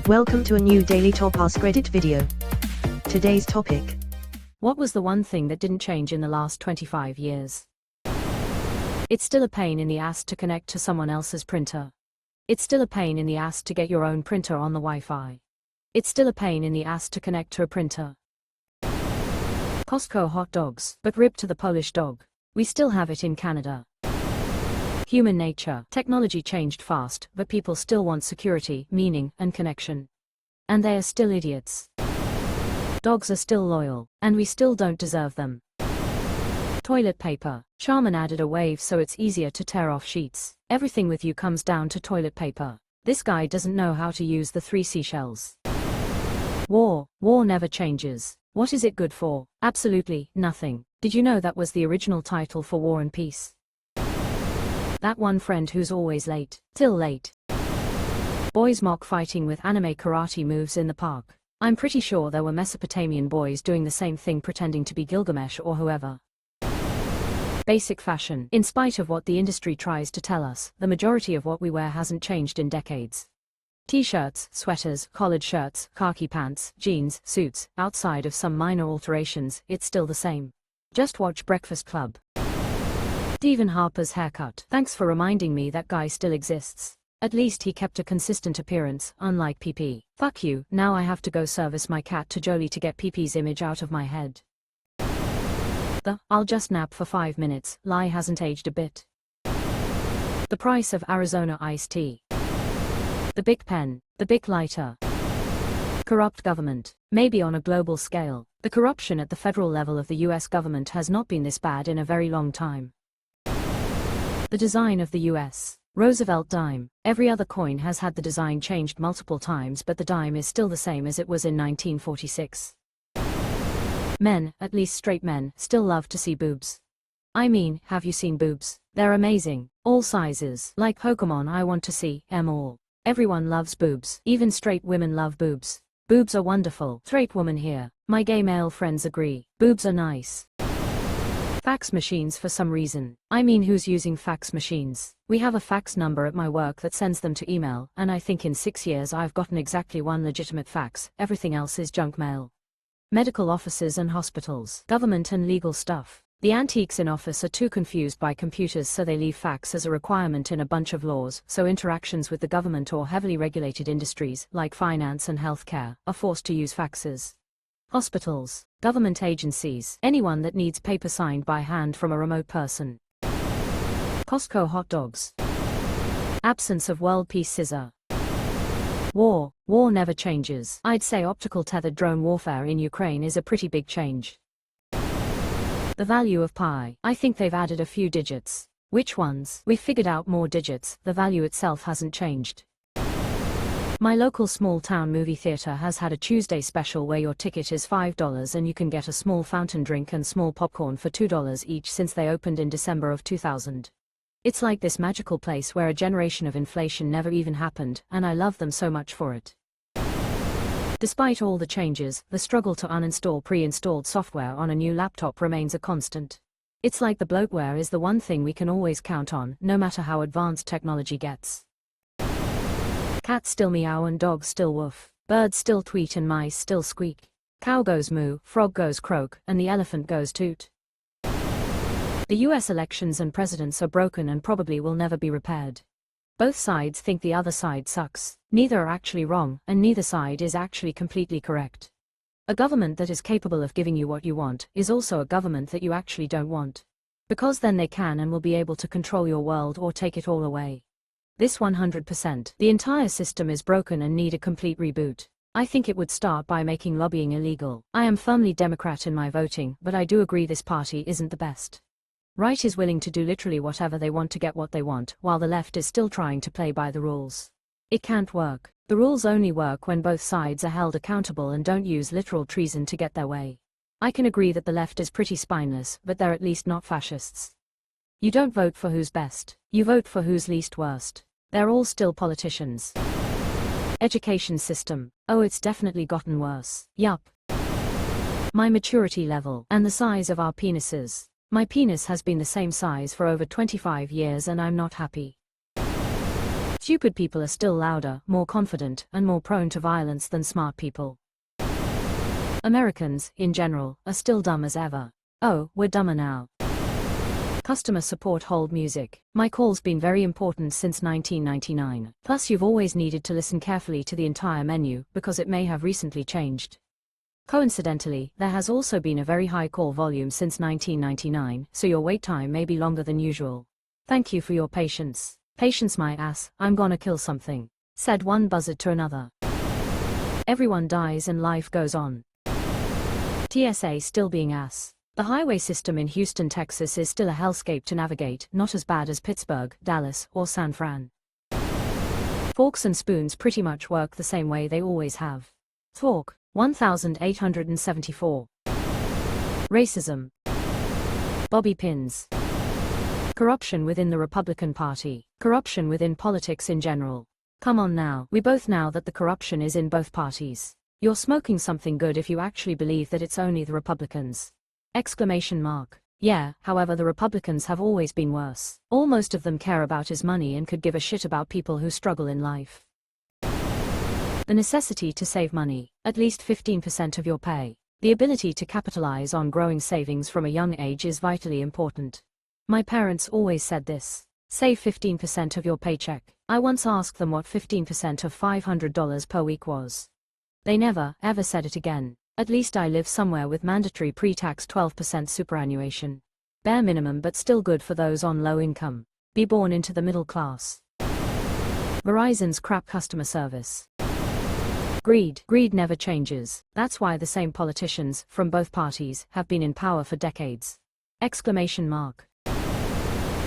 Welcome to a new Daily Top AskReddit video. Today's topic. What was the one thing that didn't change in the last 25 years? It's still a pain in the ass to connect to someone else's printer. It's still a pain in the ass to get your own printer on the Wi-Fi. It's still a pain in the ass to connect to a printer. Costco hot dogs, but ribbed to the Polish dog. We still have it in Canada. Human nature. Technology changed fast, but people still want security, meaning, and connection. And they are still idiots. Dogs are still loyal, and we still don't deserve them. Toilet paper. Charmin added a wave so it's easier to tear off sheets. Everything with you comes down to toilet paper. This guy doesn't know how to use the 3 seashells. War. War never changes. What is it good for? Absolutely nothing. Did you know that was the original title for War and Peace? That one friend who's always late. Till late. Boys mock fighting with anime karate moves in the park. I'm pretty sure there were Mesopotamian boys doing the same thing pretending to be Gilgamesh or whoever. Basic fashion. In spite of what the industry tries to tell us, the majority of what we wear hasn't changed in decades. T-shirts, sweaters, collared shirts, khaki pants, jeans, suits, outside of some minor alterations, it's still the same. Just watch Breakfast Club. Stephen Harper's haircut. Thanks for reminding me that guy still exists. At least he kept a consistent appearance, unlike PP. Fuck you, now I have to go service my cat to Jolie to get PP's image out of my head. The "I'll just nap for 5 minutes" lie hasn't aged a bit. The price of Arizona iced tea. The Bic pen. The Bic lighter. Corrupt government. Maybe on a global scale, the corruption at the federal level of the US government has not been this bad in a very long time. The design of the US. Roosevelt dime. Every other coin has had the design changed multiple times, but the dime is still the same as it was in 1946. Men, at least straight men, still love to see boobs. I mean, have you seen boobs? They're amazing. All sizes. Like Pokemon, I want to see them all. Everyone loves boobs. Even straight women love boobs. Boobs are wonderful. Straight woman here. My gay male friends agree. Boobs are nice. Fax machines for some reason. I mean, who's using fax machines? We have a fax number at my work that sends them to email, and I think in 6 years I've gotten exactly one legitimate fax. Everything else is junk mail. Medical offices and hospitals. Government and legal stuff. The antiques in office are too confused by computers, so they leave fax as a requirement in a bunch of laws, so interactions with the government or heavily regulated industries, like finance and healthcare, are forced to use faxes. Hospitals. Government agencies. Anyone that needs paper signed by hand from a remote person. Costco hot dogs. Absence of world peace scissor. War. War never changes. I'd say optical tethered drone warfare in Ukraine is a pretty big change. The value of pi. I think they've added a few digits. Which ones? We've figured out more digits, the value itself hasn't changed. My local small town movie theater has had a Tuesday special where your ticket is $5 and you can get a small fountain drink and small popcorn for $2 each since they opened in December of 2000. It's like this magical place where a generation of inflation never even happened, and I love them so much for it. Despite all the changes, the struggle to uninstall pre-installed software on a new laptop remains a constant. It's like the bloatware is the one thing we can always count on, no matter how advanced technology gets. Cats still meow and dogs still woof. Birds still tweet and mice still squeak. Cow goes moo, frog goes croak, and the elephant goes toot. The US elections and presidents are broken and probably will never be repaired. Both sides think the other side sucks. Neither are actually wrong, and neither side is actually completely correct. A government that is capable of giving you what you want is also a government that you actually don't want. Because then they can and will be able to control your world or take it all away. This 100%. The entire system is broken and need a complete reboot. I think it would start by making lobbying illegal. I am firmly Democrat in my voting, but I do agree this party isn't the best. Right is willing to do literally whatever they want to get what they want, while the left is still trying to play by the rules. It can't work. The rules only work when both sides are held accountable and don't use literal treason to get their way. I can agree that the left is pretty spineless, but they're at least not fascists. You don't vote for who's best. You vote for who's least worst. They're all still politicians. Education system. Oh, it's definitely gotten worse. Yup. My maturity level and the size of our penises. My penis has been the same size for over 25 years and I'm not happy. Stupid people are still louder, more confident, and more prone to violence than smart people. Americans, in general, are still dumb as ever. Oh, we're dumber now. Customer support hold music. My call's been very important since 1999. Plus you've always needed to listen carefully to the entire menu, because it may have recently changed. Coincidentally, there has also been a very high call volume since 1999, so your wait time may be longer than usual. Thank you for your patience. Patience my ass, I'm gonna kill something, said one buzzard to another. Everyone dies and life goes on. TSA still being ass. The highway system in Houston, Texas is still a hellscape to navigate, not as bad as Pittsburgh, Dallas, or San Fran. Forks and spoons pretty much work the same way they always have. Talk, 1874. Racism. Bobby pins. Corruption within the Republican Party. Corruption within politics in general. Come on now, we both know that the corruption is in both parties. You're smoking something good if you actually believe that it's only the Republicans. Exclamation mark. Yeah, however the Republicans have always been worse. All most of them care about is money and could give a shit about people who struggle in life. The necessity to save money, at least 15% of your pay. The ability to capitalize on growing savings from a young age is vitally important. My parents always said this. Save 15% of your paycheck. I once asked them what 15% of $500 per week was. They never, ever said it again. At least I live somewhere with mandatory pre-tax 12% superannuation. Bare minimum but still good for those on low income. Be born into the middle class. Verizon's crap customer service. Greed. Greed never changes. That's why the same politicians, from both parties, have been in power for decades. Exclamation mark.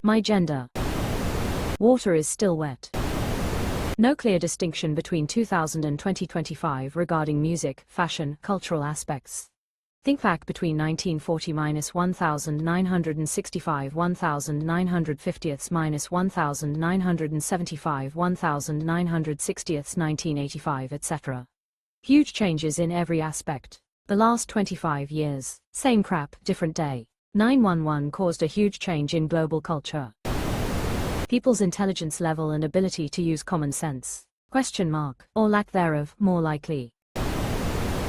My gender. Water is still wet. No clear distinction between 2000 and 2025 regarding music, fashion, cultural aspects. Think back between 1940-1965 1950-1975 1960 1985 etc. Huge changes in every aspect. The last 25 years, same crap, different day. 911 caused a huge change in global culture. People's intelligence level and ability to use common sense. Question mark, or lack thereof, more likely.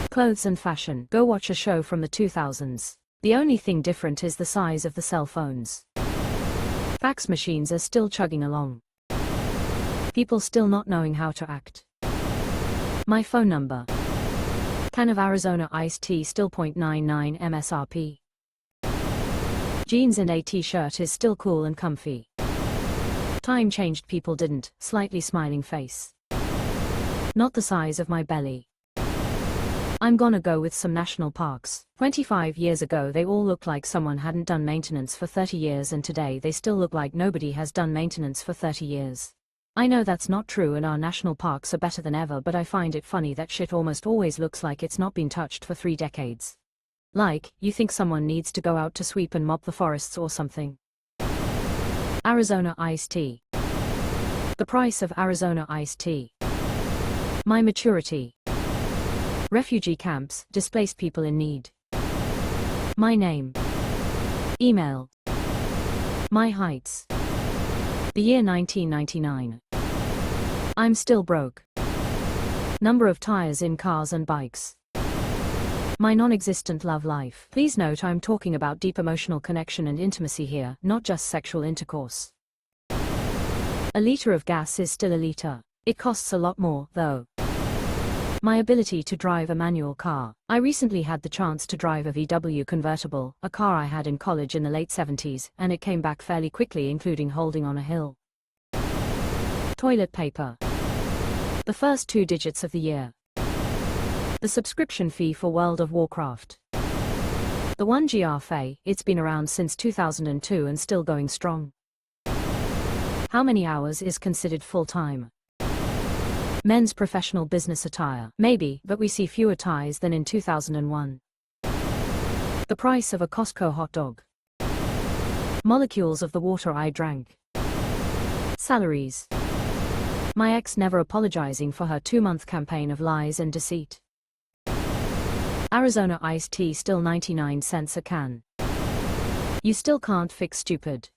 Clothes and fashion. Go watch a show from the 2000s. The only thing different is the size of the cell phones. Fax machines are still chugging along. People still not knowing how to act. My phone number. Can of Arizona iced tea still .99 MSRP. Jeans and a t-shirt is still cool and comfy. Time changed, people didn't. Slightly smiling face. Not the size of my belly. I'm gonna go with some national parks. 25 years ago they all looked like someone hadn't done maintenance for 30 years, and today they still look like nobody has done maintenance for 30 years. I know that's not true and our national parks are better than ever, but I find it funny that shit almost always looks like it's not been touched for 3 decades. Like, you think someone needs to go out to sweep and mop the forests or something. Arizona iced tea. The price of Arizona iced tea. My maturity. Refugee camps, displaced people in need. My name. Email. My heights. The year 1999. I'm still broke. Number of tires in cars and bikes. My non-existent love life. Please note I'm talking about deep emotional connection and intimacy here, not just sexual intercourse. A liter of gas is still a liter. It costs a lot more, though. My ability to drive a manual car. I recently had the chance to drive a VW convertible, a car I had in college in the late 70s, and it came back fairly quickly, including holding on a hill. Toilet paper. The first 2 digits of the year. The subscription fee for World of Warcraft. The 1GR Fay, it's been around since 2002 and still going strong. How many hours is considered full-time? Men's professional business attire. Maybe, but we see fewer ties than in 2001. The price of a Costco hot dog. Molecules of the water I drank. Salaries. My ex never apologizing for her 2-month campaign of lies and deceit. Arizona iced tea still 99 cents a can. You still can't fix stupid.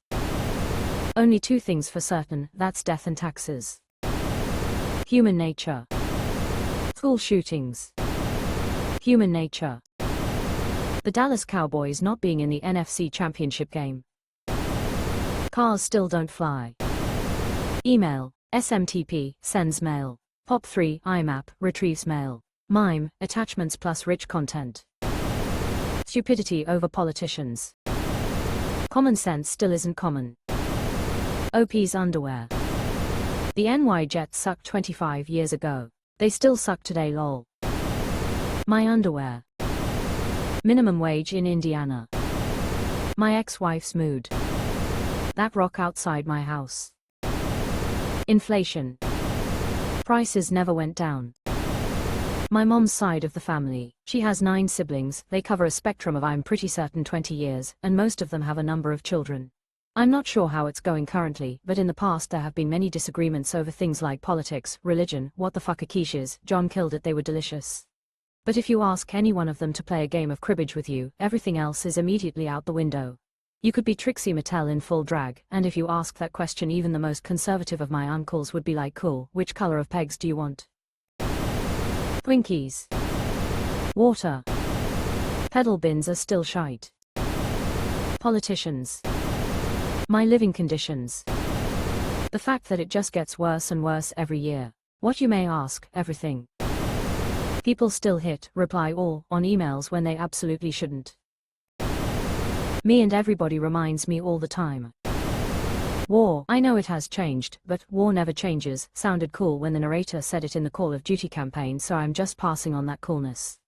Only 2 things for certain, that's death and taxes. Human nature. School shootings. Human nature. The Dallas Cowboys not being in the NFC Championship game. Cars still don't fly. Email. SMTP sends mail. POP3 IMAP retrieves mail. MIME attachments plus rich content. Stupidity over politicians. Common sense still isn't common. OP's underwear. The NY Jets sucked 25 years ago. They still suck today lol. My underwear. Minimum wage in Indiana. My ex-wife's mood. That rock outside my house. Inflation. Prices never went down. My mom's side of the family. She has 9 siblings, they cover a spectrum of I'm pretty certain 20 years, and most of them have a number of children. I'm not sure how it's going currently, but in the past there have been many disagreements over things like politics, religion, what the fuck are quiches, John killed it, they were delicious. But if you ask any one of them to play a game of cribbage with you, everything else is immediately out the window. You could be Trixie Mattel in full drag, and if you ask that question even the most conservative of my uncles would be like, cool, which color of pegs do you want? Twinkies. Water. Pedal bins are still shite. Politicians. My living conditions. The fact that it just gets worse and worse every year. What you may ask, everything. People still hit reply all on emails when they absolutely shouldn't. Me and everybody reminds me all the time. War, I know it has changed, but war never changes, sounded cool when the narrator said it in the Call of Duty campaign, so I'm just passing on that coolness.